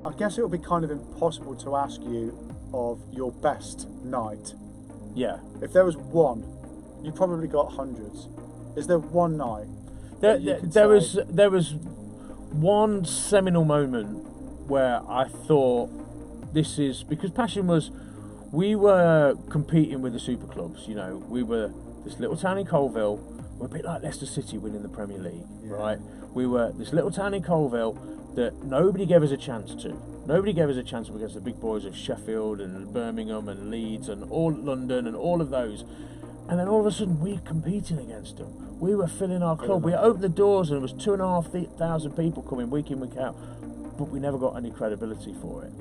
I guess it would be kind of impossible to ask you of your best night. Yeah. If there was one, you probably got hundreds. Is there one night? There was one seminal moment where I thought, this is because Passion was, we were competing with the super clubs. You know, we were this little town in Colville. We're a bit like Leicester City winning the Premier League, right? We were this little town in Colville that nobody gave us a chance to. Nobody gave us a chance against the big boys of Sheffield and Birmingham and Leeds and all London and all of those. And then all of a sudden we're competing against them. We were filling our club. We opened the doors and there was 2,500 people coming week in, week out. But we never got any credibility for it.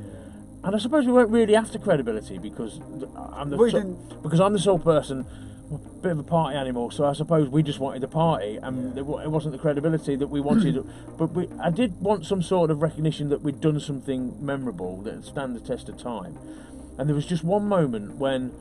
And I suppose we weren't really after credibility because I'm the sole person, a bit of a party animal, so I suppose we just wanted to party, and it wasn't the credibility that we wanted. But I did want some sort of recognition that we'd done something memorable that would stand the test of time. And there was just one moment when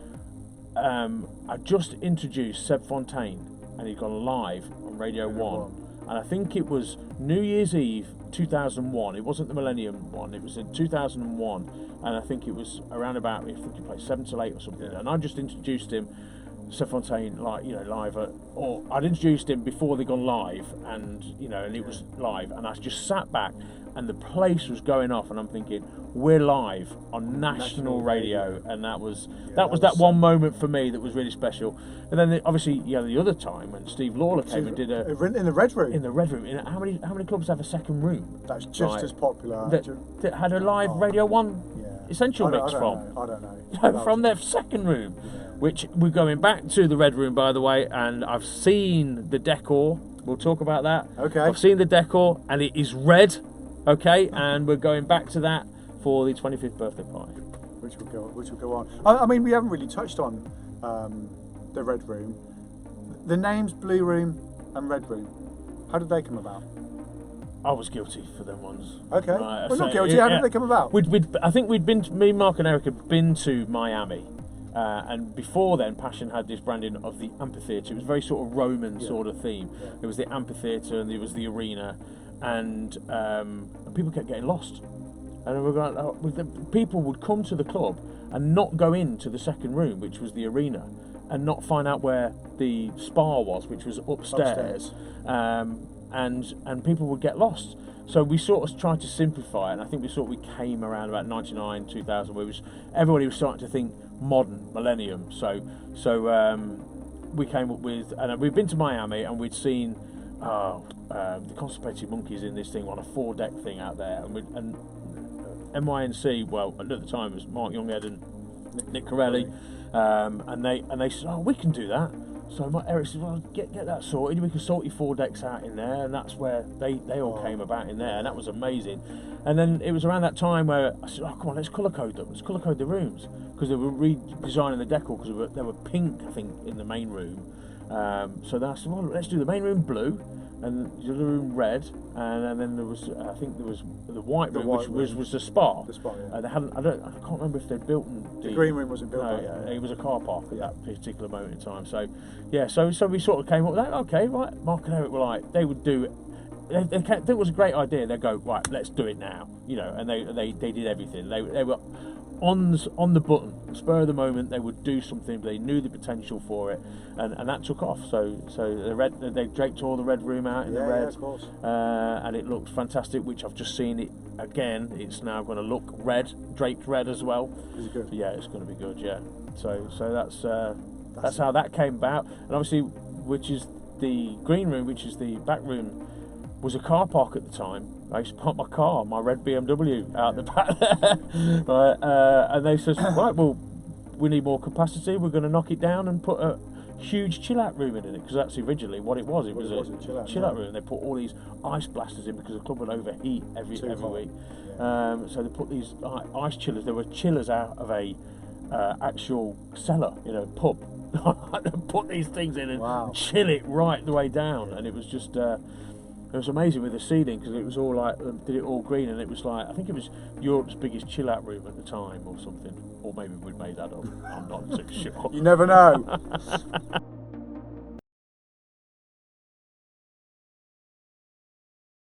I just introduced Seb Fontaine, and he'd gone live on Radio 1. And I think it was New Year's Eve 2001. It wasn't the Millennium one, it was in 2001. And I think it was around about, I think he played 7 till 8 or something. And I just introduced him, Seb Fontaine, live or I'd introduced him before they'd gone live, and it was live. And I just sat back, and the place was going off, and I'm thinking, we're live on national radio. And that was that one moment for me that was really special. And then obviously the other time when Steve Lawler came and did in the Red Room. In the Red Room. How many clubs have a second room? That's just as popular. That had a live Radio 1 Essential Mix from. I don't know. From their second room, which we're going back to the Red Room, by the way, and I've seen the decor. We'll talk about that. Okay. I've seen the decor, and it is red. Okay, and we're going back to that for the 25th birthday party, which will go on. I mean, we haven't really touched on the Red Room. The names Blue Room and Red Room. How did they come about? I was guilty for them ones. Okay. Well, not guilty. How did they come about? I think me, Mark and Eric had been to Miami. And before then, Passion had this branding of the amphitheatre. It was very sort of Roman sort of theme. Yeah. There was the amphitheatre and there was the arena. And people kept getting lost. And we were going, people would come to the club and not go into the second room, which was the arena, and not find out where the spa was, which was upstairs. And people would get lost. So we sort of tried to simplify it, and I think we came around about 99, 2000, where everybody was starting to think modern, millennium. So we came up with, and we'd been to Miami, and we'd seen the Constipated Monkeys in this thing on a 4-deck thing out there, and NYNC, well, at the time it was Mark Younghead and Nick Corelli, and they said, we can do that. So Eric said, well, get that sorted. We can sort your 4 decks out in there, and that's where they all came about in there, and that was amazing. And then it was around that time where I said, come on, let's colour code them. Let's colour code the rooms, because they were redesigning the decor, because they were pink, I think, in the main room. So then I said, well, let's do the main room blue, and the other room red, and then there was, I think there was the white room, which was the spa. The spa, yeah. They hadn't. I can't remember if they'd built the green room wasn't built. No, it was a car park at that particular moment in time. So, so we sort of came up with that. Okay, right. Mark and Eric were like, they would do it. It was a great idea. They'd go, right, let's do it now. And they did everything. They were on the button, spur of the moment. They would do something. They knew the potential for it, and that took off. So they draped all the Red Room out in the red, of course. And it looked fantastic. Which I've just seen it again. It's now going to look red, draped red as well. Is it good? Yeah, it's going to be good. Yeah. So that's how that came about. And obviously, which is the green room, which is the back room, was a car park at the time. I used to park my red BMW out the back there. Right, and they said, right, well, we need more capacity. We're going to knock it down and put a huge chill-out room in it, because that's originally what it was. It was a chill-out room. They put all these ice blasters in because the club would overheat every week. Yeah. So they put these ice chillers. There were chillers out of a actual cellar, pub. They put these things in and chill it right the way down, and it was just. It was amazing with the ceiling, because it was all like, did it all green, and it was like, I think it was Europe's biggest chill-out room at the time or something, or maybe we'd made that up. I'm not too sure. You never know.